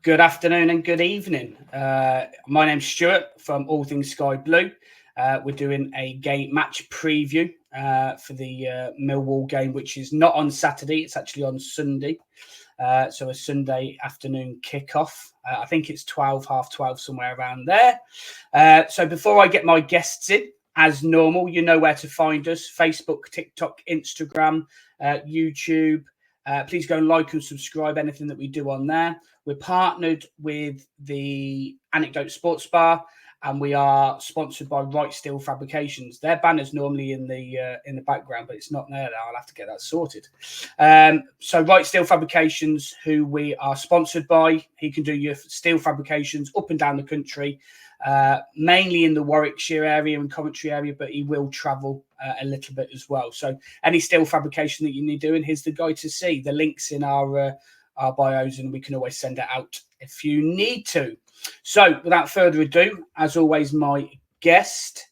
Good afternoon and good evening. My name's Stuart from All Things Sky Blue. We're doing a game match preview for the Millwall game, which is not on Saturday. It's actually on Sunday. So a Sunday afternoon kickoff. I think it's 12:30, somewhere around there. So before I get my guests in, as normal, you know where to find us: Facebook, TikTok, Instagram, YouTube. Please go and like and subscribe anything that we do on there. We're partnered with the Anecdote Sports Bar, and we are sponsored by Right Steel Fabrications. Their banner's normally in the background, but it's not there now. I'll have to get that sorted. So Right Steel Fabrications, who we are sponsored by, he can do your steel fabrications up and down the country, mainly in the Warwickshire area and Coventry area, but he will travel a little bit as well. So any steel fabrication that you need doing, here's the guy to see. The link's in our bios, and we can always send it out if you need to. So without further ado, as always, my guest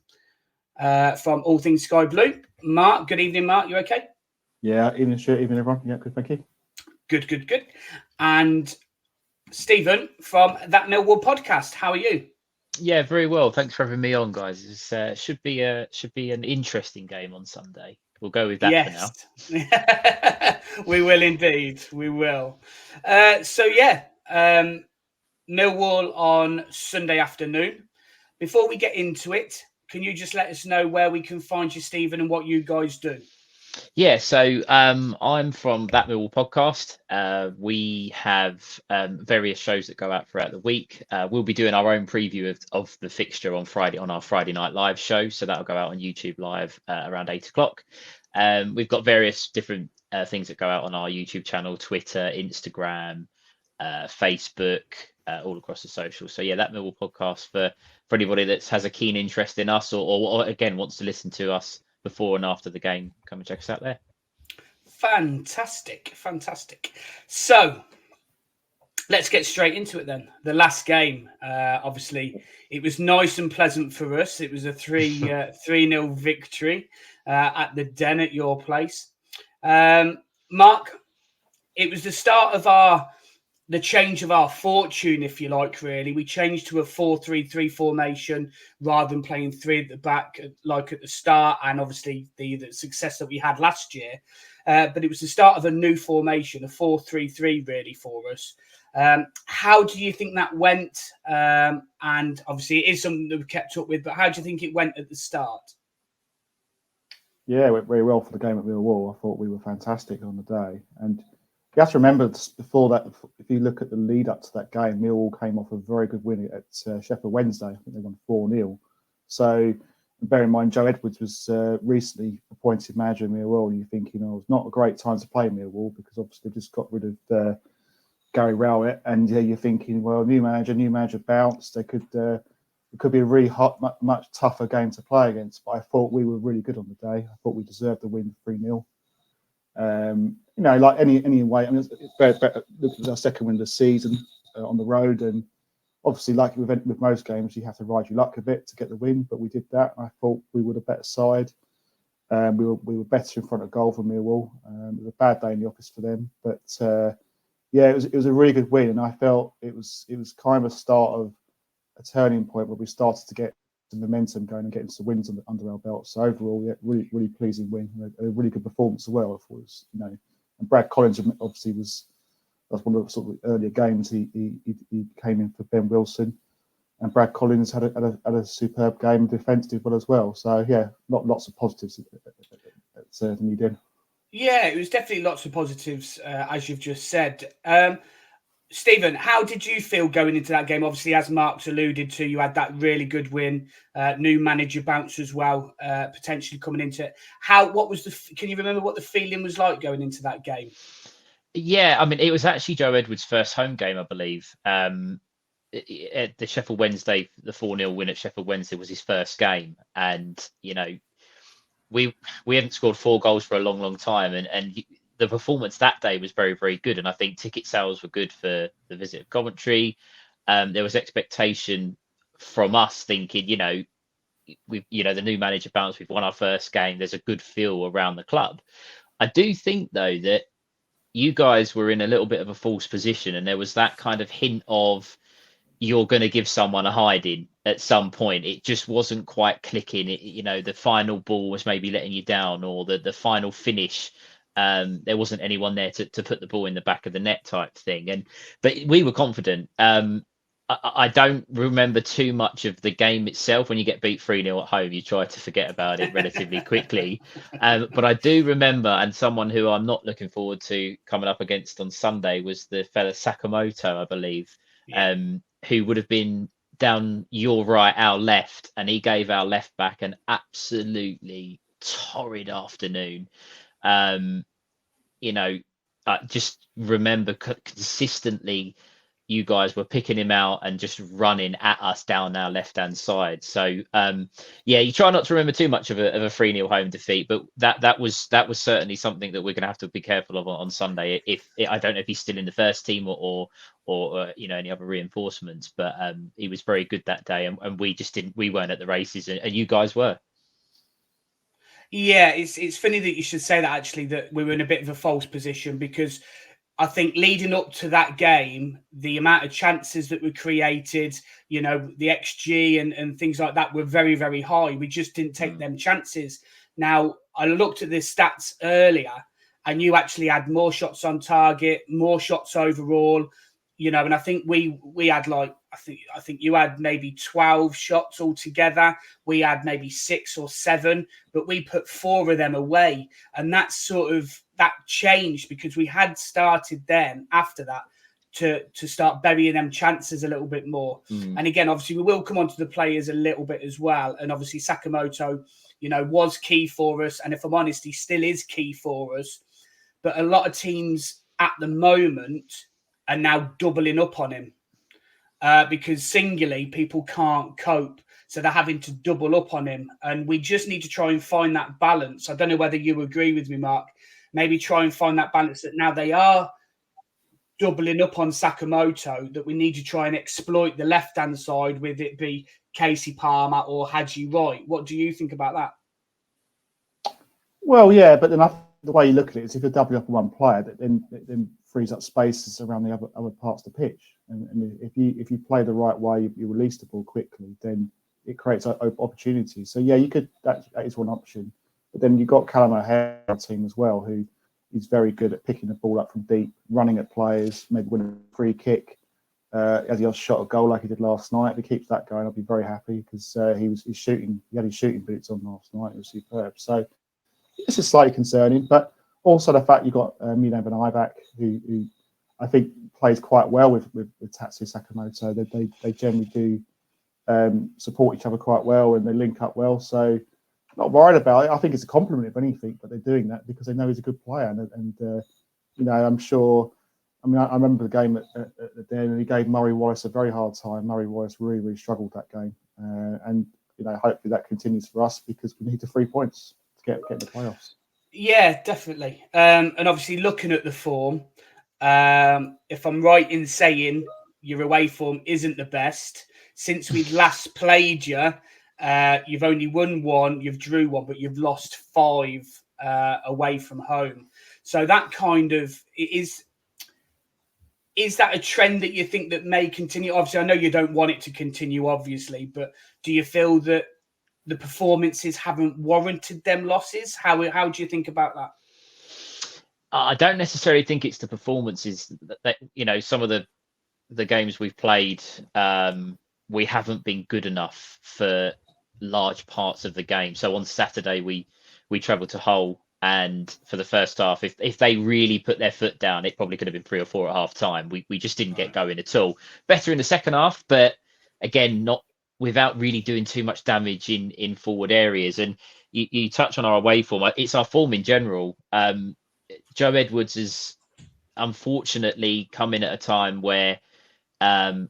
from All Things Sky Blue, Mark. Good evening, Mark. You okay? Yeah, evening, Stuart. Evening, everyone. Yeah, good, thank you. Good. And Stephen from That Millwall podcast. How are you? Yeah, very well. Thanks for having me on, guys. It should be an interesting game on Sunday. We'll go with that for now. We will indeed. We will. Millwall on Sunday afternoon. Before we get into it, can you just let us know where we can find you, Stephen, and what you guys do? Yeah, so I'm from That Millwall podcast. We have various shows that go out throughout the week. We'll be doing our own preview of the fixture on Friday on our Friday night live show. So that'll go out on YouTube live around 8 o'clock. We've got various different things that go out on our YouTube channel, Twitter, Instagram, Facebook, all across the socials. So yeah, That Millwall podcast for anybody that has a keen interest in us or again wants to listen to us before and after the game. Come and check us out there. Fantastic. So let's get straight into it then. The last game, obviously, it was nice and pleasant for us. It was a 3-0 victory at the Den at your place. Mark, it was the start of the change of our fortune, if you like, really. We changed to a 4-3-3 formation rather than playing three at the back like at the start, and obviously the success that we had last year. But it was the start of a new formation, a 4-3-3 really for us. How do you think that went? And obviously it is something that we've kept up with, but how do you think it went at the start? Yeah, it went very well for the game at Millwall. I thought we were fantastic on the day. And you have to remember before that, if you look at the lead up to that game, Millwall came off a very good win at Sheffield Wednesday. I think they won 4-0. So bear in mind, Joe Edwards was recently appointed manager of Millwall, and you're thinking, it's not a great time to play Millwall because obviously they just got rid of Gary Rowett, and you're thinking, well, new manager bounced. It could be a really much tougher game to play against. But I thought we were really good on the day. I thought we deserved the win 3-0. Like any way. I mean, it's better. This was our second win of the season on the road, and obviously, like with most games, you have to ride your luck a bit to get the win. But we did that. I thought we were the better side. We were better in front of goal for Millwall. It was a bad day in the office for them, but it was a really good win, and I felt it was kind of a start of a turning point where we started to get some momentum going and getting some wins under our belt. So overall, yeah, really pleasing win, a really good performance as well. I thought it was, and Brad Collins obviously was one of the sort of earlier games. He came in for Ben Wilson, and Brad Collins had a superb game, defence did well as well. So yeah, lots of positives at the meeting. Yeah, it was definitely lots of positives, as you've just said. Stephen, how did you feel going into that game? Obviously, as Mark's alluded to, you had that really good win, new manager bounce as well, potentially coming into it. Can you remember what the feeling was like going into that game? Yeah, I mean, it was actually Joe Edwards' first home game, I believe. At the Sheffield Wednesday, the 4-0 win at Sheffield Wednesday was his first game. And, we hadn't scored 4 goals for a long time. And the performance that day was very, very good. And I think ticket sales were good for the visit of Coventry. There was expectation from us thinking, the new manager bounce, we've won our first game. There's a good feel around the club. I do think, though, that, you guys were in a little bit of a false position, and there was that kind of hint of you're going to give someone a hiding at some point. It just wasn't quite clicking. The final ball was maybe letting you down, or the final finish. There wasn't anyone there to put the ball in the back of the net type thing. But we were confident. I don't remember too much of the game itself. When you get beat 3-0 at home, you try to forget about it relatively quickly. But I do remember, and someone who I'm not looking forward to coming up against on Sunday was the fella Sakamoto, I believe, who would have been down your right, our left, and he gave our left back an absolutely torrid afternoon. I just remember consistently you guys were picking him out and just running at us down our left-hand side. So you try not to remember too much of a 3-0 home defeat, but that was certainly something that we're going to have to be careful of on Sunday. If I don't know if he's still in the first team or any other reinforcements, but he was very good that day, and we weren't at the races, and you guys were. Yeah, it's funny that you should say that, actually, that we were in a bit of a false position, because I think leading up to that game, the amount of chances that were created, the XG and things like that were very, very high. We just didn't take them chances. Now, I looked at the stats earlier, and you actually had more shots on target, more shots overall, and I think we had I think you had maybe 12 shots altogether. We had maybe 6 or 7, but we put 4 of them away. And that changed, because we had started then after that to start burying them chances a little bit more. And again, obviously, we will come on to the players a little bit as well. And obviously, Sakamoto, was key for us. And if I'm honest, he still is key for us. But a lot of teams at the moment are now doubling up on him. Because singly, people can't cope. So they're having to double up on him. And we just need to try and find that balance. I don't know whether you agree with me, Mark. Maybe try and find that balance that now they are doubling up on Sakamoto, that we need to try and exploit the left-hand side, with it be Casey Palmer or Haji Wright. What do you think about that? Well, yeah, but then the way you look at it is, if you're doubling up on one player, that then frees up spaces around the other parts of the pitch. And if you play the right way, you release the ball quickly, then it creates opportunities. So yeah, you could. That is one option. But then you've got Callum O'Hare on our team as well, who is very good at picking the ball up from deep, running at players, maybe winning a free kick. As he has shot a goal like he did last night, if he keeps that going, I'll be very happy, because he's shooting. He had his shooting boots on last night. It was superb. So this is slightly concerning, but also the fact you've got Mino Benai, who I think plays quite well with Tatsu Sakamoto. They generally do support each other quite well, and they link up well. So not worried about it. I think it's a compliment, if anything, but they're doing that because they know he's a good player. And I'm sure. I mean, I remember the game at the Den, and he gave Murray Wallace a very hard time. Murray Wallace really, really struggled that game, and hopefully that continues for us, because we need the 3 points to get in the playoffs. Yeah, definitely. And obviously, looking at the form, if I'm right in saying your away form isn't the best, since we've last played you, you've only won 1, you've drew 1, but you've lost 5 away from home. So that kind of is that a trend that you think that may continue? Obviously, I know you don't want it to continue, obviously, but do you feel that the performances haven't warranted them losses? How do you think about that? I don't necessarily think it's the performances that some of the games we've played, we haven't been good enough for large parts of the game. So on Saturday, we travelled to Hull, and for the first half, if they really put their foot down, it probably could have been 3 or 4 at half time. We just didn't get going at all. Better in the second half, but again, not without really doing too much damage in forward areas. And you touch on our away form. It's our form in general. Joe Edwards has unfortunately come in at a time where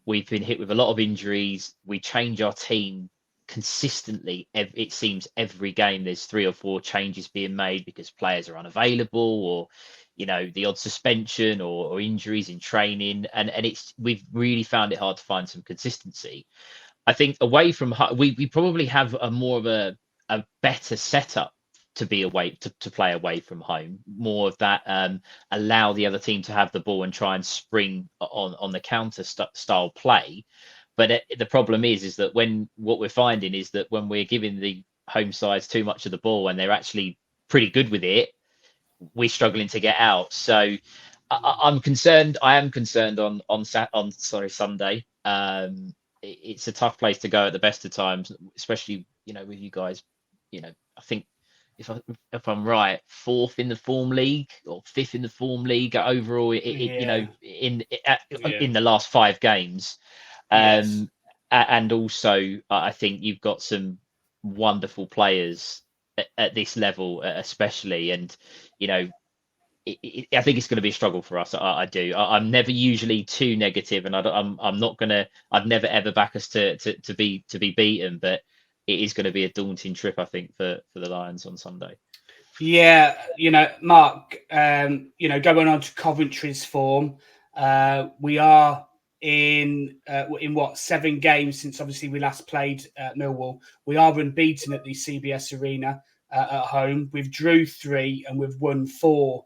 we've been hit with a lot of injuries. We change our team consistently. It seems every game there's 3 or 4 changes being made because players are unavailable, or the odd suspension or injuries in training, and we've really found it hard to find some consistency. I think away from we probably have a more of a better setup to be away to play away from home, more of that allow the other team to have the ball and try and spring on the counter style play. But the problem is that what we're finding is that when we're giving the home sides too much of the ball and they're actually pretty good with it, we're struggling to get out. So I'm concerned. I am concerned on Sunday. It's a tough place to go at the best of times, especially with you guys. I think if I'm right, fourth in the form league or fifth in the form league overall. In the last 5 games. Yes. And also, I think you've got some wonderful players at this level, especially. And I think it's going to be a struggle for us. I do. I'm never usually too negative, and I'm not gonna. I'd never ever back us to be beaten, but it is going to be a daunting trip, I think, for the Lions on Sunday. Yeah, Mark, going on to Coventry's form, we are in what, 7 games since obviously we last played Millwall. We are unbeaten at the CBS Arena at home. We've drew 3 and we've won 4.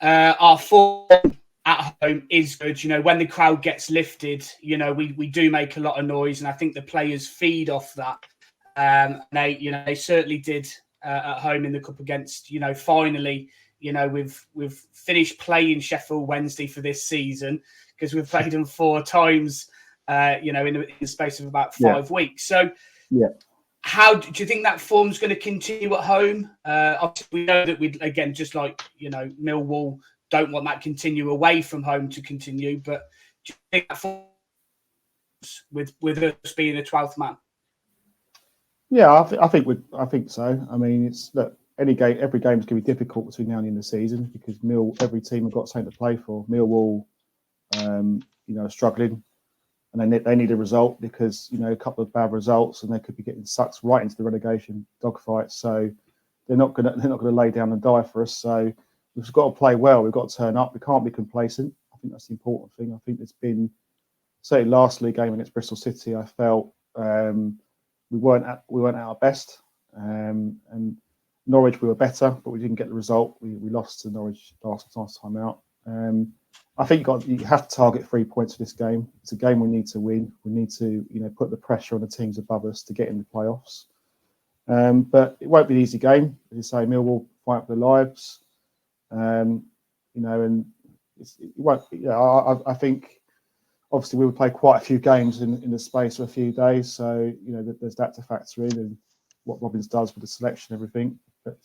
Our form at home is good. When the crowd gets lifted, we do make a lot of noise, and I think the players feed off that. They certainly did at home in the cup against. Finally, we've finished playing Sheffield Wednesday for this season, because we've played them 4 times. In the space of about 5 weeks. So, yeah. How do you think that form's going to continue at home? Obviously, we know that again, just like Millwall, don't want that continue away from home to continue. But do you think that form with us being a 12th man? Yeah, I think so. I mean, every game is going to be difficult between now and the end of the season, because every team have got something to play for. Millwall, are struggling, and they need a result, because a couple of bad results and they could be getting sucked right into the relegation dogfight. So they're not going to lay down and die for us. So we've got to play well. We've got to turn up. We can't be complacent. I think that's the important thing. I think it's been, say, last league game against Bristol City, I felt we weren't at our best, and Norwich we were better, but we didn't get the result. We lost to Norwich last time out. I think you have to target 3 points for this game. It's a game we need to win. We need to put the pressure on the teams above us to get in the playoffs. But it won't be an easy game. As you say, Millwall fight for their lives. And it won't. I think obviously we will play quite a few games in the space of a few days, so there's that to factor in, and what Robbins does with the selection and everything. But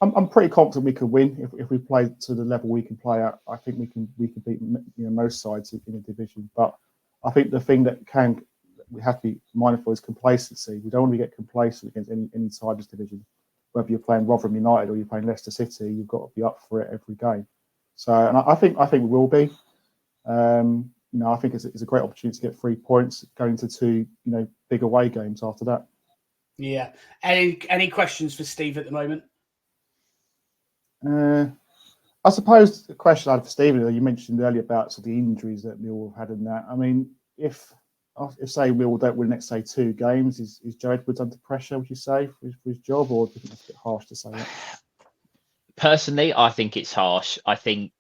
I'm pretty confident we could win if we play to the level we can play at. I think we can beat most sides in the division. But I think the thing that we have to be mindful is complacency. We don't want to get complacent against any side of this division. Whether you're playing Rotherham United or you're playing Leicester City, you've got to be up for it every game. So, and I think we will be. I think it's a great opportunity to get 3 points going to 2 big away games after that. Yeah. Any questions for Steve at the moment? I suppose the question I had for Stephen, you mentioned earlier about sort of the injuries that Millwall had in that. I mean, if say Millwall don't win the next, say, 2 games, is Joe Edwards under pressure, would you say, for his job, or do you think it's a bit harsh to say that? Personally, I think it's harsh. I think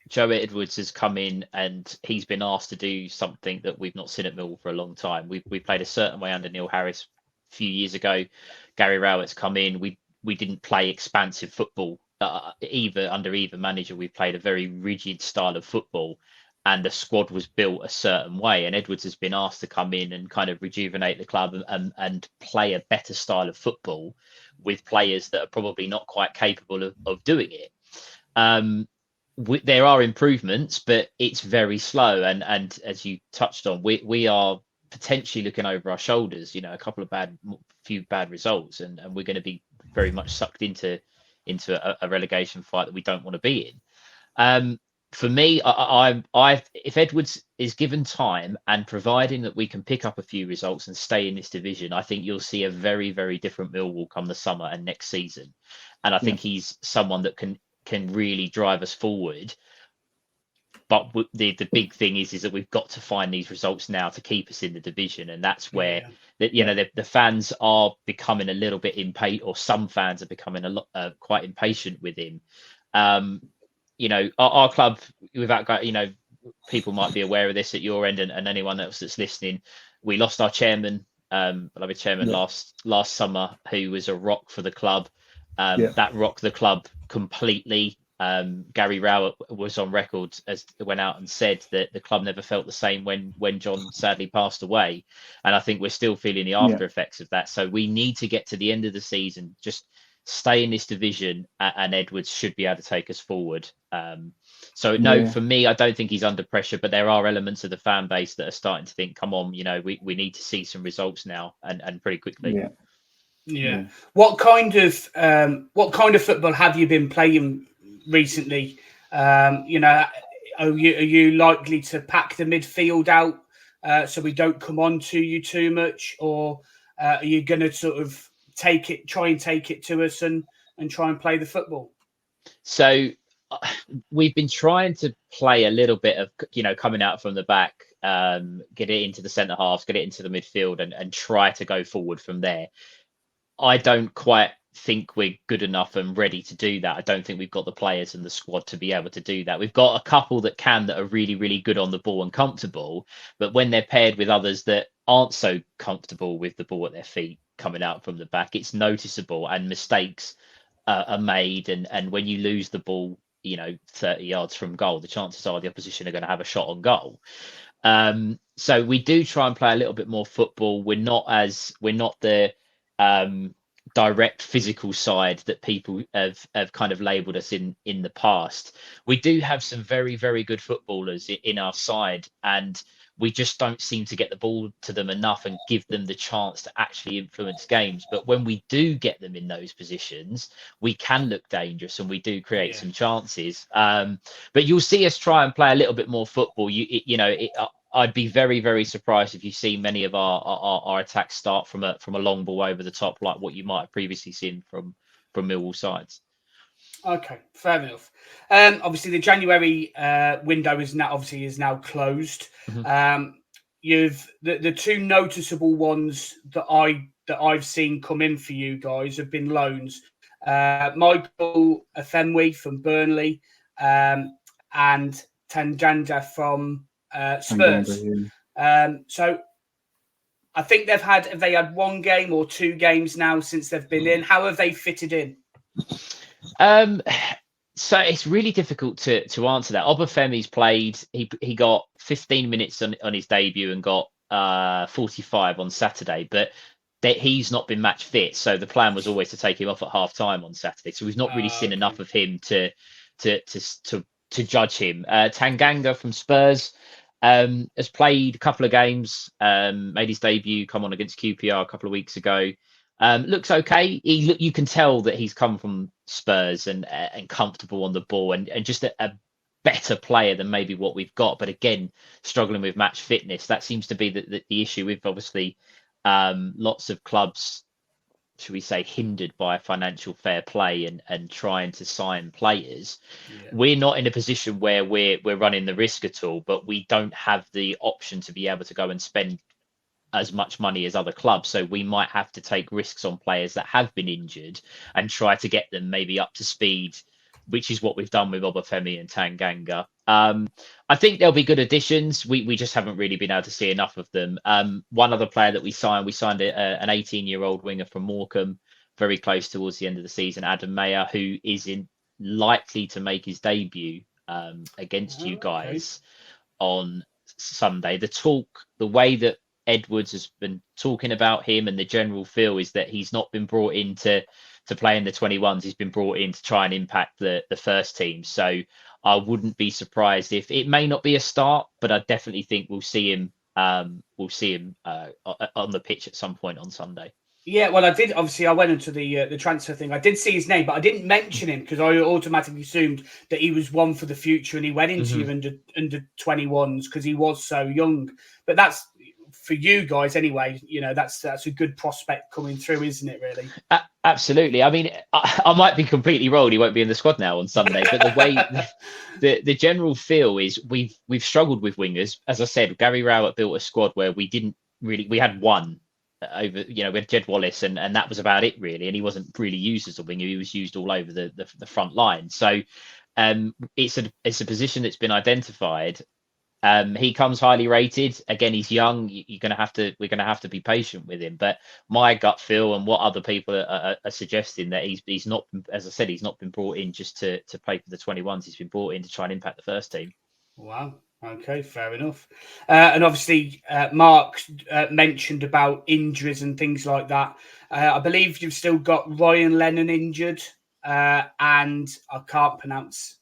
Joe Edwards has come in and he's been asked to do something that we've not seen at Millwall for a long time. We played a certain way under Neil Harris a few years ago. Gary Rowett's come in. We didn't play expansive football. Under either manager, we played a very rigid style of football, and the squad was built a certain way. And Edwards has been asked to come in and kind of rejuvenate the club and play a better style of football with players that are probably not quite capable of doing it. There are improvements, but it's very slow. And as you touched on, we are potentially looking over our shoulders. A few bad results, and we're going to be very much sucked into a relegation fight that we don't want to be in. For me, if Edwards is given time, and providing that we can pick up a few results and stay in this division, I think you'll see a very, very different Millwall come the summer and next season. And I think he's someone that can really drive us forward. But the big thing is that we've got to find these results now to keep us in the division, and that's where the fans are becoming a little bit impatient, or some fans are becoming quite impatient with him. Our club, without people might be aware of this at your end, and anyone else that's listening, we lost our chairman, beloved chairman, last summer, who was a rock for the club. That rocked the club completely. Gary Rowett was on record as went out and said that the club never felt the same when John sadly passed away, and I think we're still feeling the after effects of that. So we need to get to the end of the season, just stay in this division, and Edwards should be able to take us forward. For me, I don't think he's under pressure, but there are elements of the fan base that are starting to think, come on, we need to see some results now, and pretty quickly. Yeah. What kind of football have you been playing recently? Are you likely to pack the midfield out so we don't come on to you too much, or are you going to sort of try and take it to us and try and play the football? So we've been trying to play a little bit of coming out from the back, get it into the centre halves, get it into the midfield, and try to go forward from there. I don't quite think we're good enough and ready to do that. I don't think we've got the players in the squad to be able to do that. We've got a couple that are really, really good on the ball and comfortable, but when they're paired with others that aren't so comfortable with the ball at their feet coming out from the back, it's noticeable, and mistakes are made. And when you lose the ball, 30 yards from goal, the chances are the opposition are going to have a shot on goal. So we do try and play a little bit more football. We're not the direct physical side that people have kind of labelled us in the past. We do have some very, very good footballers in our side, and we just don't seem to get the ball to them enough and give them the chance to actually influence games. But when we do get them in those positions, we can look dangerous, and we do create some chances. But you'll see us try and play a little bit more football. I'd be very, very surprised if you see many of our attacks start from a long ball over the top, like what you might have previously seen from Millwall sides. Okay, fair enough. Obviously, the January window is now closed. Mm-hmm. You've the two noticeable ones that I've seen come in for you guys have been loans. Michael Afenwi from Burnley, and Tanganga from Spurs. So I think have they had one game or two games now since they've been in? How have they fitted in? So it's really difficult to answer that. Obafemi's played. He got 15 minutes on his debut and got 45 on Saturday, but he's not been match fit. So the plan was always to take him off at half time on Saturday. So we've not really seen enough of him to judge him. Tanganga from Spurs has played a couple of games, made his debut, come on against QPR a couple of weeks ago. Looks okay. You can tell that he's come from Spurs and comfortable on the ball and just a better player than maybe what we've got. But again, struggling with match fitness. That seems to be the issue with obviously lots of clubs, should we say, hindered by financial fair play and trying to sign players. We're not in a position where we're running the risk at all, but we don't have the option to be able to go and spend as much money as other clubs. So we might have to take risks on players that have been injured and try to get them maybe up to speed, which is what we've done with Obafemi and Tanganga. I think they'll be good additions. We just haven't really been able to see enough of them. One other player that we signed an 18-year-old winger from Morecambe, very close towards the end of the season, Adam Mayer, who is likely to make his debut against you guys on Sunday. The way that Edwards has been talking about him and the general feel is that he's not been brought in to play in the 21s. He's been brought in to try and impact the first team. So I wouldn't be surprised if it may not be a start, but I definitely think we'll see him on the pitch at some point on Sunday. Yeah, well, I did. Obviously, I went into the transfer thing. I did see his name, but I didn't mention him because I automatically assumed that he was one for the future, and he went into your under 21s because he was so young. But that's for you guys anyway, that's a good prospect coming through, isn't it? Really. Absolutely. I mean, I might be completely wrong. He won't be in the squad now on Sunday, but the way the general feel is we've struggled with wingers. As I said, Gary Rowett built a squad where we had one over, we had Jed Wallace and that was about it really. And he wasn't really used as a winger. He was used all over the front line. So it's a position that's been identified. He comes highly rated. Again, he's young. We're going to have to be patient with him. But my gut feel and what other people are suggesting that he's not, as I said, he's not been brought in just to play for the 21s. He's been brought in to try and impact the first team. Wow. Okay, fair enough. And obviously, Mark mentioned about injuries and things like that. I believe you've still got Ryan Lennon injured, and I can't pronounce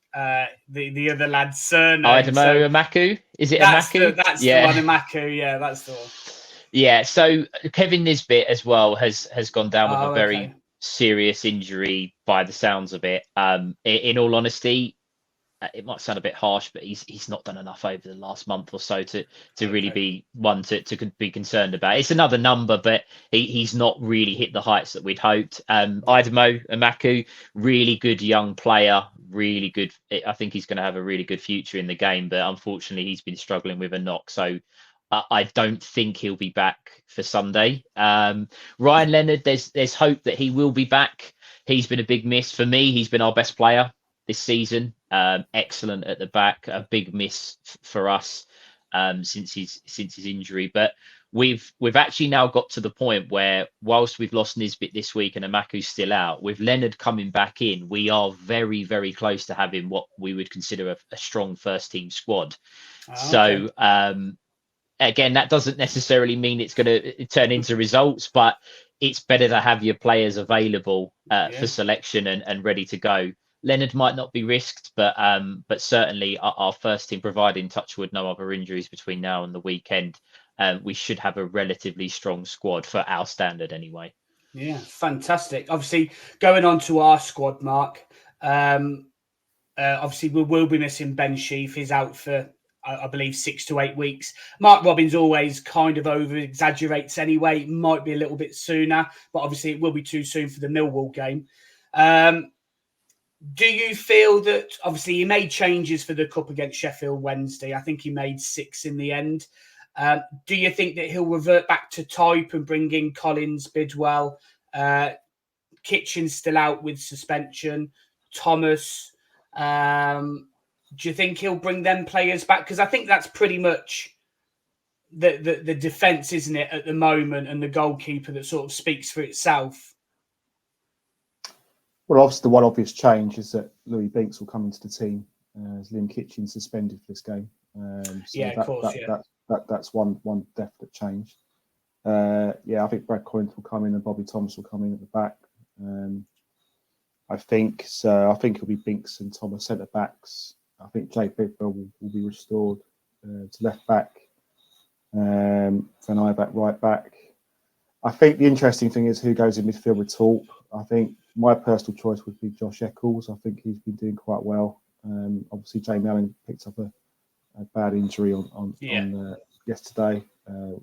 the other lad's surname. Idemo Amaku? Is it Amaku? That's the one, Amaku. Yeah, that's the one. Yeah, so Kevin Nisbet as well has gone down with a very serious injury by the sounds of it. In all honesty, it might sound a bit harsh, but he's not done enough over the last month or so to really be one to be concerned about. It's another number, but he's not really hit the heights that we'd hoped. Idemo Amaku, really good young player, really good. I think he's going to have a really good future in the game, but unfortunately he's been struggling with a knock. So I don't think he'll be back for Sunday. Ryan Leonard, there's hope that he will be back. He's been a big miss for me. He's been our best player this season. Excellent at the back, a big miss for us since his injury. But we've actually now got to the point where, whilst we've lost Nisbet this week and Amaku's still out, with Leonard coming back in, we are very, very close to having what we would consider a strong first team squad. So again, that doesn't necessarily mean it's going to turn into results, but it's better to have your players available for selection and ready to go. Leonard might not be risked, but certainly our first team, providing touchwood no other injuries between now and the weekend, we should have a relatively strong squad for our standard anyway. Yeah, fantastic. Obviously, going on to our squad, Mark. Obviously, we will be missing Ben Sheaf. He's out for, I believe, 6 to 8 weeks. Mark Robbins always kind of over-exaggerates anyway. It might be a little bit sooner, but obviously it will be too soon for the Millwall game. Do you feel that, obviously, he made changes for the Cup against Sheffield Wednesday? I think he made 6 in the end. Do you think that he'll revert back to type and bring in Collins, Bidwell, Kitchen's still out with suspension, Thomas? Do you think he'll bring them players back? Because I think that's pretty much the defence, isn't it, at the moment, and the goalkeeper that sort of speaks for itself. Well, obviously, the one obvious change is that Louis Binks will come into the team as Liam Kitchen suspended for this game. That's one definite change. I think Brad Collins will come in and Bobby Thomas will come in at the back. I think it'll be Binks and Thomas centre backs. I think Jake Bidwell will be restored to left back. Van Iyback right back. I think the interesting thing is who goes in midfield with Torp. I think my personal choice would be Josh Eccles. I think he's been doing quite well. Obviously, Jamie Allen picked up a bad injury on yesterday,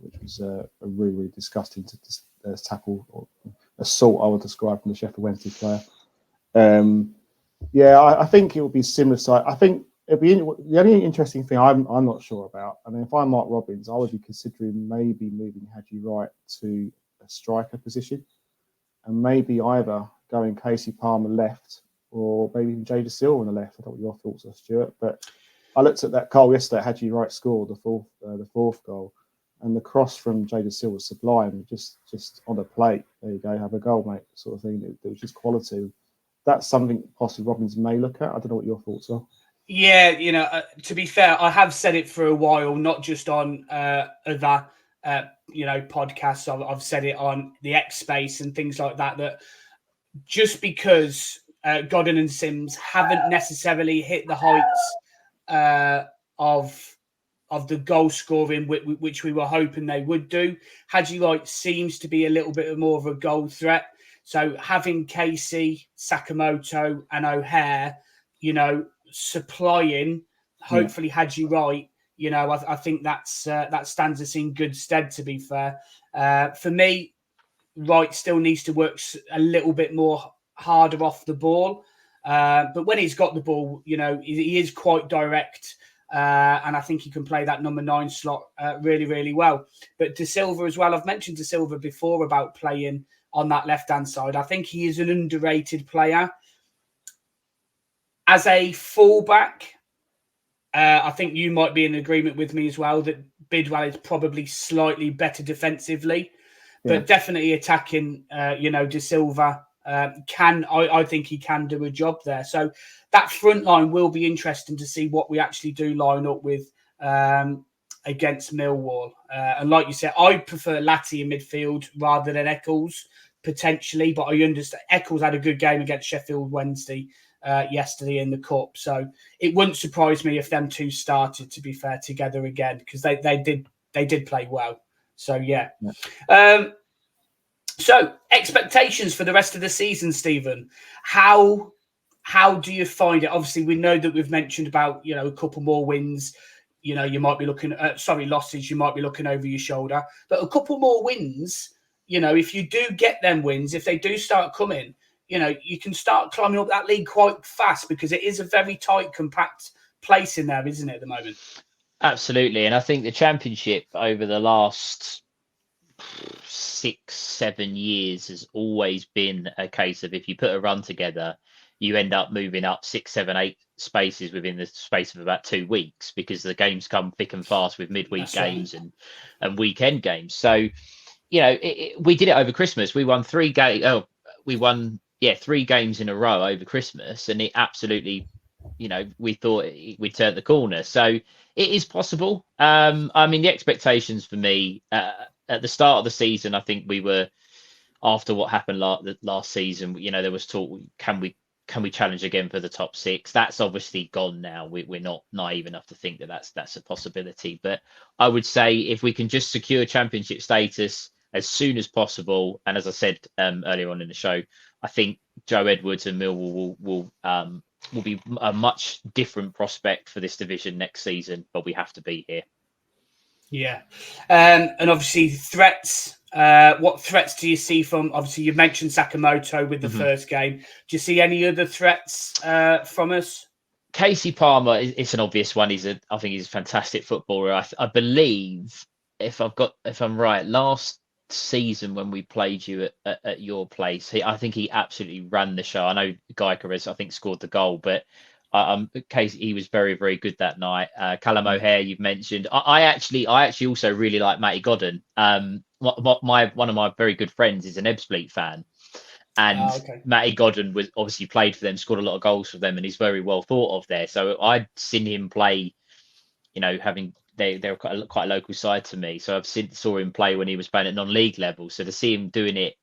which was a really, really disgusting tackle or assault, I would describe, from the Sheffield Wednesday player. I think it will be similar side. I think it'll be the only interesting thing I'm not sure about. I mean, if I'm Mark Robbins, I would be considering maybe moving Hadji Wright to a striker position, and maybe either going Casey Palmer left or maybe even Jay DeSilva on the left. I don't know what your thoughts are, Stuart, but I looked at that goal yesterday. Hadji Wright scored the fourth goal, and the cross from Jay DeSilva was sublime. Just on the plate, there you go, have a goal, mate, sort of thing. It was just quality. That's something possibly Robbins may look at. I don't know what your thoughts are. Yeah, to be fair, I have said it for a while, not just on other podcasts. I've said it on the X Space and things like that. That just because Godden and Sims haven't necessarily hit the heights of the goal scoring which we were hoping they would do, Hadji Wright seems to be a little bit more of a goal threat. So having Casey, Sakamoto, and O'Hare, supplying hopefully Hadji Wright, I think that stands us in good stead, to be fair. For me, Wright still needs to work a little bit more harder off the ball. But when he's got the ball, he is quite direct. And I think he can play that number 9 slot really, really well. But De Silva as well. I've mentioned De Silva before about playing on that left-hand side. I think he is an underrated player. As a fullback, I think you might be in agreement with me as well that Bidwell is probably slightly better defensively. But definitely attacking, De Silva I think he can do a job there. So that front line will be interesting to see what we actually do line up with against Millwall. And like you said, I prefer Latty in midfield rather than Eccles potentially, but I understand Eccles had a good game against Sheffield Wednesday yesterday in the Cup. So it wouldn't surprise me if them two started, to be fair, together again, because they did play well. So yeah. So expectations for the rest of the season, Stephen. How do you find it? Obviously, we know that we've mentioned about a couple more wins. You might be looking at losses. You might be looking over your shoulder, but a couple more wins. If you do get them wins, if they do start coming, you can start climbing up that league quite fast, because it is a very tight, compact place in there, isn't it, at the moment? Absolutely, and I think the Championship over the last 6-7 years has always been a case of, if you put a run together, you end up moving up 6, 7, 8 spaces within the space of about 2 weeks, because the games come thick and fast with midweek games and weekend games. So, we did it over Christmas. We won 3 games. Oh, we won 3 games in a row over Christmas, and it absolutely, we thought we'd turned the corner. So it is possible. The expectations for me at the start of the season, I think we were, after what happened last season, there was talk, can we challenge again for the top 6? That's obviously gone now. We're not naive enough to think that that's a possibility. But I would say if we can just secure Championship status as soon as possible, and as I said earlier on in the show, I think Joe Edwards and Millwall will be a much different prospect for this division next season. But we have to be here. Yeah. And obviously threats. What threats do you see from, obviously you mentioned Sakamoto with the first game. Do you see any other threats from us? Casey Palmer, it's an obvious one. I think he's a fantastic footballer. I believe, if I'm right, last season when we played you at your place, I think he absolutely ran the show. I know Geiger I think scored the goal, but Casey, he was very, very good that night. Callum O'Hare, you've mentioned. I actually also really like Matty Godden. One of my very good friends is an Ebbsfleet fan, and Matty Godden was obviously played for them, scored a lot of goals for them, and he's very well thought of there. So I'd seen him play, they're quite a local side to me. So saw him play when he was playing at non-league level. So to see him doing it,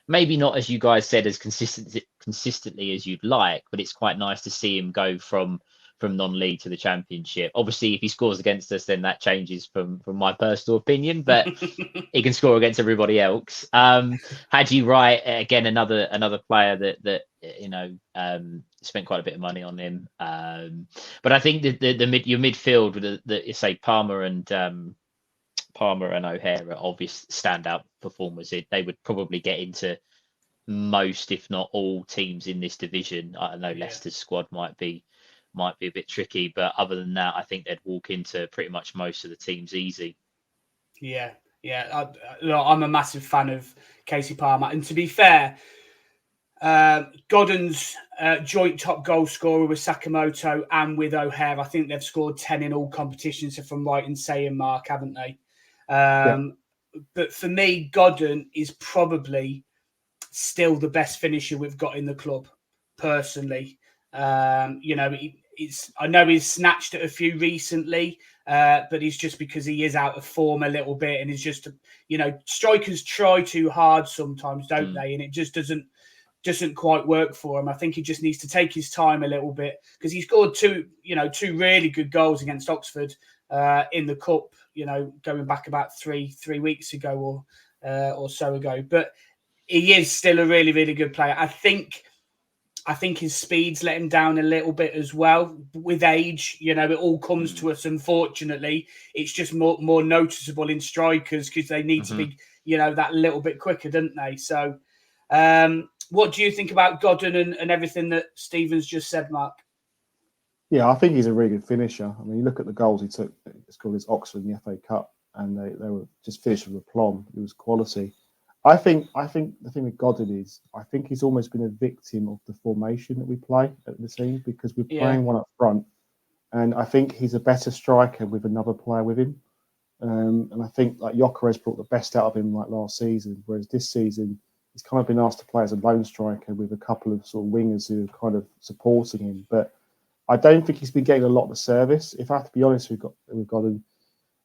maybe not, as you guys said, as consistently as you'd like, but it's quite nice to see him go from non-league to the Championship. Obviously, if he scores against us, then that changes from my personal opinion, but he can score against everybody else. Haji Wright, again, another player that spent quite a bit of money on him. But I think your midfield with the say Palmer and O'Hare are obvious standout performers. They would probably get into most, if not all, teams in this division. I know Leicester's squad might be a bit tricky, but other than that, I think they'd walk into pretty much most of the teams easy. Yeah. I'm a massive fan of Casey Palmer, and to be fair, Godden's joint top goal scorer with Sakamoto and with O'Hare. I think they've scored 10 in all competitions, if I'm right in saying, Mark, haven't they? But for me, Godden is probably still the best finisher we've got in the club, personally. I know he's snatched at a few recently, but it's just because he is out of form a little bit, and it's just, strikers try too hard sometimes, don't they? And it just doesn't quite work for him. I think he just needs to take his time a little bit, because he scored two really good goals against Oxford in the Cup, going back about three weeks ago or so ago. But he is still a really, really good player. I think I think his speed's let him down a little bit as well. With age, it all comes to us, unfortunately. It's just more noticeable in strikers because they need to be, that little bit quicker, don't they? So what do you think about Godden and everything that Stephen's just said, Mark? Yeah, I think he's a really good finisher. I mean, you look at the goals he took, it's called his Oxford in the FA Cup, and they were just finished with aplomb. It was quality. I think the thing with Godden is, I think he's almost been a victim of the formation that we play at the team, because we're playing one up front, and I think he's a better striker with another player with him. And I think like Gyökeres brought the best out of him like last season, whereas this season he's kind of been asked to play as a lone striker with a couple of sort of wingers who are kind of supporting him. But I don't think he's been getting a lot of service. If I have to be honest, we've got him.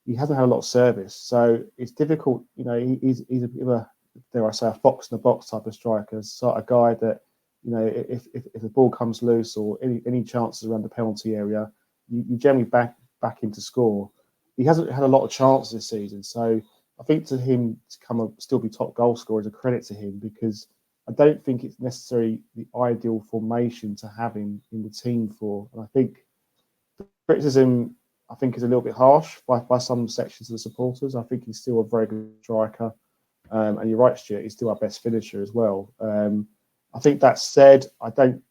He hasn't had a lot of service, so it's difficult. He's a bit of a, dare I say, a fox in the box type of striker. Sort of guy that, if the ball comes loose or any chances around the penalty area, you generally back him to score. He hasn't had a lot of chances this season, so I think to him to still be top goal scorer is a credit to him, because I don't think it's necessarily the ideal formation to have him in the team for. And I think the criticism, is a little bit harsh by some sections of the supporters. I think he's still a very good striker. And you're right, Stuart, he's still our best finisher as well. I think that said, I don't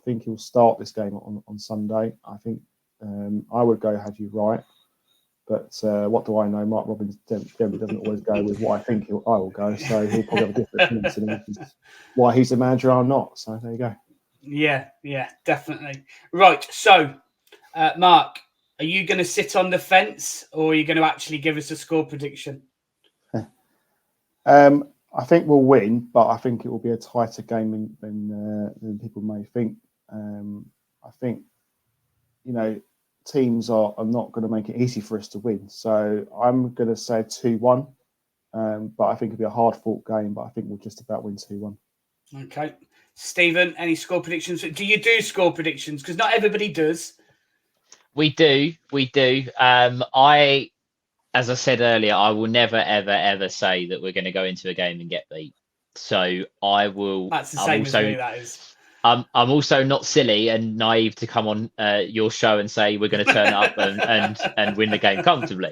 think he'll start this game on Sunday. I think I would go had you right. But what do I know? Mark Robins generally doesn't always go with what I think I will go. So he'll probably have a different opinion, which is why he's the manager or not. So there you go. Yeah, definitely. Right. So, Mark, are you going to sit on the fence, or are you going to actually give us a score prediction? I think we'll win, but I think it will be a tighter game than people may think. I think, teams are not going to make it easy for us to win. So I'm going to say 2-1, but I think it'll be a hard-fought game, but I think we'll just about win 2-1. Okay. Stephen, any score predictions? Do you do score predictions? Because not everybody does. We do. As I said earlier, I will never, ever, ever say that we're going to go into a game and get beat. So I will. That's the same as me, that is. I'm also not silly and naive to come on your show and say we're going to turn up and win the game comfortably.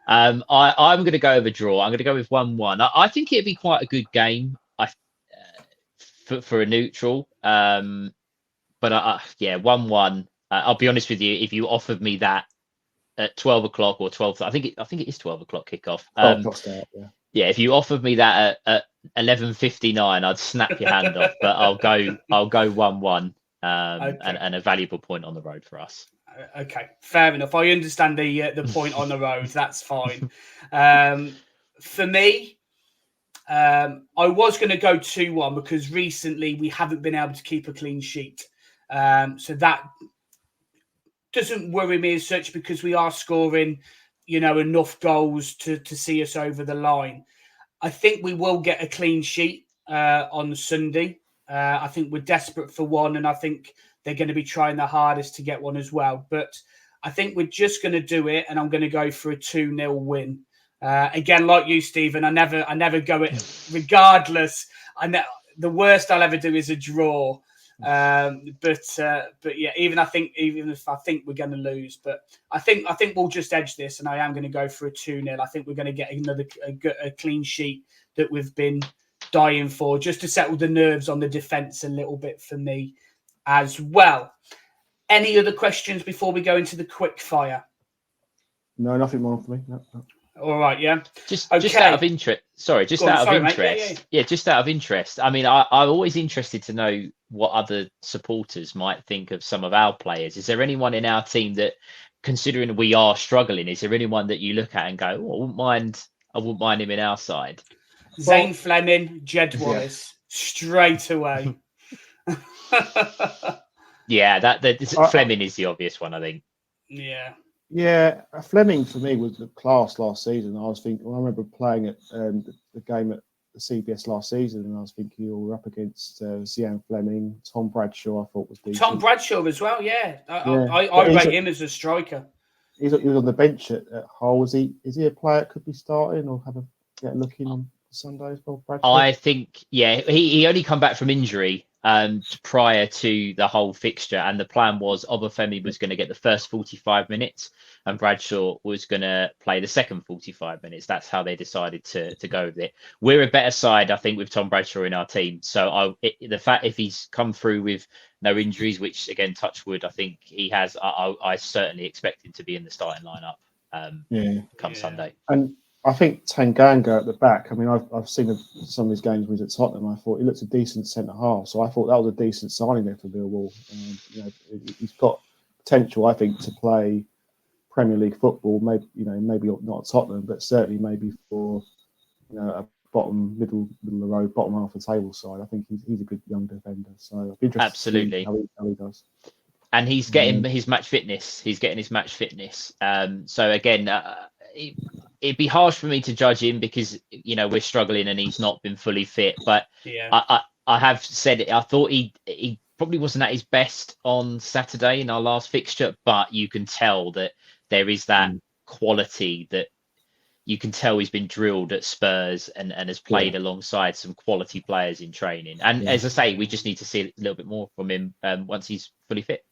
I'm going to go with a draw. I'm going to go with 1-1. I think it'd be quite a good game for a neutral. But 1-1. I'll be honest with you. If you offered me that at 12 o'clock or 12, I think it is 12 o'clock kickoff. Yeah, if you offered me that at 11:59, I'd snap your hand off. But I'll go 1-1, okay. and a valuable point on the road for us. Okay, fair enough. I understand the point on the road. That's fine. For me, I was going to go 2-1 because recently we haven't been able to keep a clean sheet. So that doesn't worry me as such, because we are scoring, enough goals to see us over the line. I think we will get a clean sheet on Sunday. I think we're desperate for one, and I think they're going to be trying their hardest to get one as well. But I think we're just going to do it, and I'm going to go for a 2-0 win. Again, like you, Stephen, I never go it regardless. The worst I'll ever do is a draw. But yeah, even if I think we're going to lose, but I think we'll just edge this, and I am going to go for a 2-0. I think we're going to get a clean sheet that we've been dying for, just to settle the nerves on the defence a little bit for me as well. Any other questions before we go into the quick fire? No, nothing more for me. No. All right, yeah. Just out of interest. Sorry, just out of interest. Yeah, just out of interest. I mean, I'm always interested to know what other supporters might think of some of our players. Is there anyone in our team that, considering we are struggling, is there anyone that you look at and go, I wouldn't mind him in our side? Zane Fleming, Jed Wallace, straight away. Yeah, Fleming is the obvious one, I think. Yeah, Fleming for me was the class last season. I remember playing at the game at the CBS last season, and I was thinking you were up against Zian Fleming, Tom Bradshaw. I thought was decent. Tom Bradshaw as well. Yeah, I rate him as a striker. He was on the bench at Hull. Is he a player that could be starting or get a look in on Sunday as well? Bradshaw? I think he only come back from injury. prior to the whole fixture, and the plan was Obafemi was going to get the first 45 minutes and Bradshaw was going to play the second 45 minutes. That's how they decided to go with it. We're a better side, I think, with Tom Bradshaw in our team. So the fact if he's come through with no injuries, which again, touch wood, I think he has, I certainly expect him to be in the starting lineup come Sunday. And I think Tanganga at the back, I mean, I've seen some of his games when he was at Tottenham. I thought he looks a decent centre half. So I thought that was a decent signing there for Millwall. He's got potential, I think, to play Premier League football. Maybe not at Tottenham, but certainly maybe for a bottom, middle of the road, bottom half of the table side. I think he's a good young defender. So I'd be interested Absolutely. to see how he does. And he's getting his match fitness. He's getting his match fitness. So again, it'd be harsh for me to judge him because we're struggling and he's not been fully fit. But I have said it. I thought he probably wasn't at his best on Saturday in our last fixture, but you can tell that there is that quality that you can tell he's been drilled at Spurs and has played alongside some quality players in training. And as I say, we just need to see a little bit more from him once he's fully fit.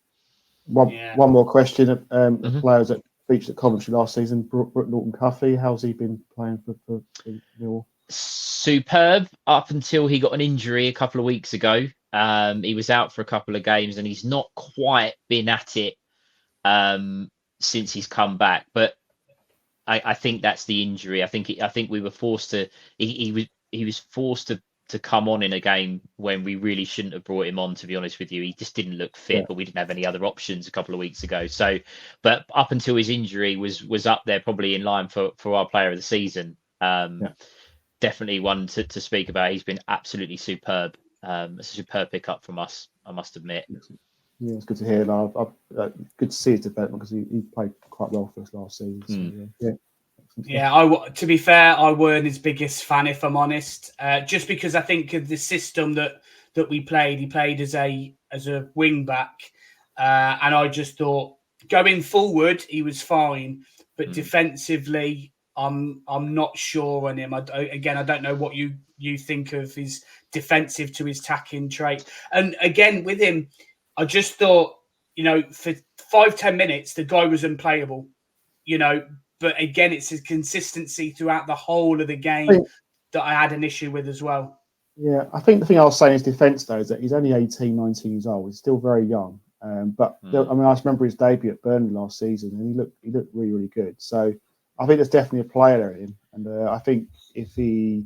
One more question. The players that featured at Coventry last season, Brooke Norton-Cuffy, how's he been playing for Millwall? Superb up until he got an injury a couple of weeks ago. He was out for a couple of games and he's not quite been at it since he's come back. But I think that's the injury. I think we were forced to. He was forced to come on in a game when we really shouldn't have brought him on. To be honest with you, he just didn't look fit. But we didn't have any other options a couple of weeks ago. So, but up until his injury was up there, probably in line for our player of the season. Definitely one to speak about. He's been absolutely superb. A superb pickup from us, I must admit. Yeah, it's good to hear. Good to see his development because he played quite well for us last season. So, to be fair, I weren't his biggest fan, if I'm honest. Just because I think of the system that we played, he played as a wing back, and I just thought going forward he was fine, but defensively, I'm not sure on him. I don't know what you think of his defensive to his attacking trait. And again, with him, I just thought, for 5-10 minutes, the guy was unplayable, but again, it's his consistency throughout the whole of the game that I had an issue with as well. Yeah, I think the thing I was saying is defence, though, is that he's only 18, 19 years old. He's still very young. I just remember his debut at Burnley last season, and he looked really, really good. So I think there's definitely a player in him, and I think if he,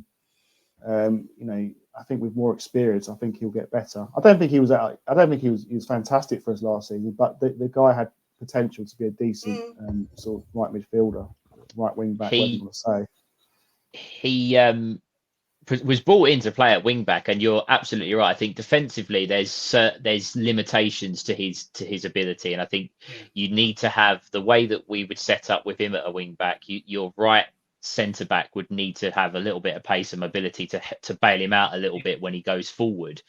I think with more experience, I think he'll get better. I don't think he was fantastic for us last season, but the guy had potential to be a decent sort of right midfielder, right wing back, whatever you want to say. He was brought in to play at wing back, and you're absolutely right. I think defensively, there's limitations to his ability, and I think you need to have the way that we would set up with him at a wing back. Your right centre back would need to have a little bit of pace and mobility to bail him out a little bit when he goes forward.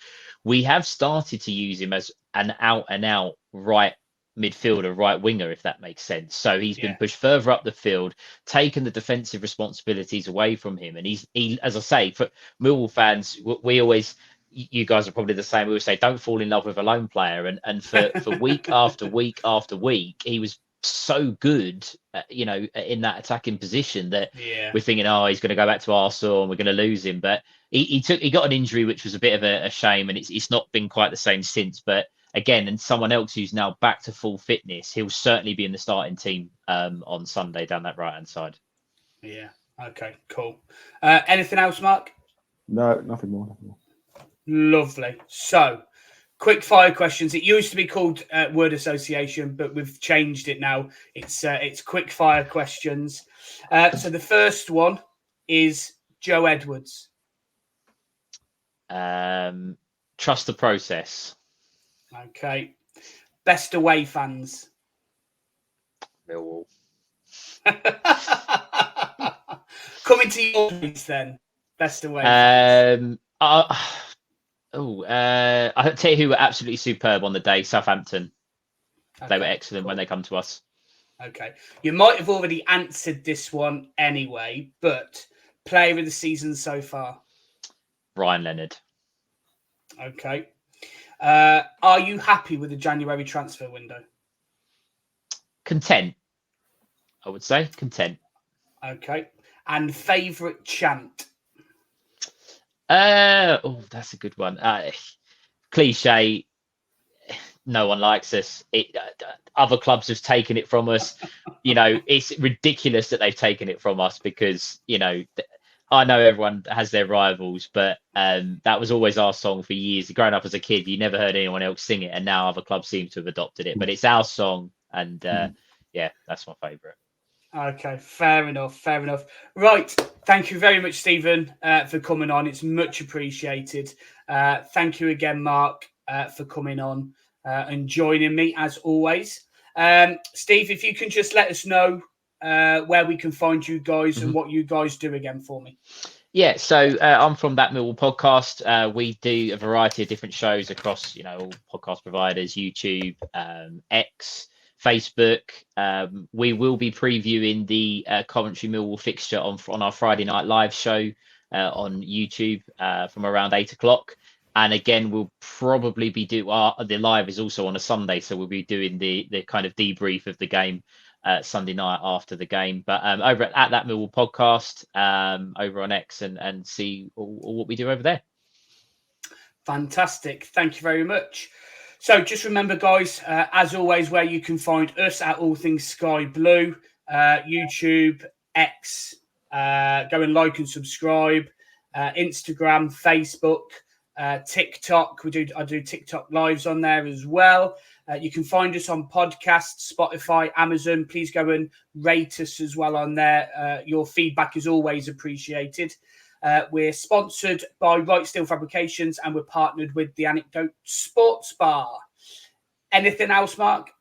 We have started to use him as an out and out right midfielder, right winger, if that makes sense. So he's been pushed further up the field, taken the defensive responsibilities away from him. And he, as I say, for Millwall fans, we always, you guys are probably the same. We always say, don't fall in love with a lone player. And for week after week after week, he was so good, in that attacking position that we're thinking, he's going to go back to Arsenal and we're going to lose him. But he got an injury, which was a bit of a shame, and it's not been quite the same since. But again, and someone else who's now back to full fitness, he'll certainly be in the starting team on Sunday down that right hand side. Yeah. Okay. Cool. Anything else, Mark? No, nothing more. Lovely. So, quick fire questions. It used to be called word association, but we've changed it now. It's quick fire questions. So the first one is Joe Edwards. Trust the process. Okay. Best away fans. Millwall. Coming to your place then. Best away fans. I'll tell you who were absolutely superb on the day. Southampton. Okay, they were excellent when they come to us. Okay. You might have already answered this one anyway, but player of the season so far? Ryan Leonard. Okay. Are you happy with the January transfer window? Content, I would say. Content. Okay. And favourite chant? That's a good one. Cliche. No one likes us. Other clubs have taken it from us. It's ridiculous that they've taken it from us because, I know everyone has their rivals, but that was always our song for years. Growing up as a kid, you never heard anyone else sing it, and now other clubs seem to have adopted it. But it's our song, and yeah, that's my favourite. Okay, fair enough. Right, thank you very much, Stephen, for coming on. It's much appreciated. Thank you again, Mark, for coming on and joining me as always. Steve, if you can just let us know where we can find you guys and what you guys do again for me. Yeah, so I'm from That Millwall podcast. We do a variety of different shows across, all podcast providers, YouTube, X, Facebook. We will be previewing the Coventry Millwall fixture on our Friday night live show on YouTube from around 8:00. And again, we'll probably be the live is also on a Sunday, so we'll be doing the kind of debrief of the game Sunday night after the game. But over at That Millwall podcast, over on X, and see all what we do over there. Fantastic. Thank you very much. So just remember, guys, as always, where you can find us at All Things Sky Blue, YouTube, X, go and like and subscribe, Instagram, Facebook, TikTok. I do TikTok lives on there as well. You can find us on podcasts, Spotify, Amazon. Please go and rate us as well on there. Your feedback is always appreciated. We're sponsored by Right Steel Fabrications, and we're partnered with the Anecdote Sports Bar. Anything else, Mark?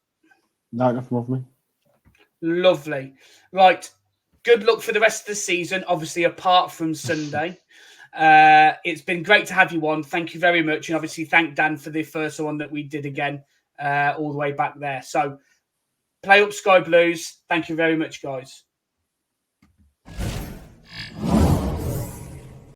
No, nothing wrong with me. Lovely. Right. Good luck for the rest of the season, obviously, apart from Sunday. It's been great to have you on. Thank you very much. And obviously, thank Dan for the first one that we did again all the way back there. So, play up Sky Blues. Thank you very much, guys.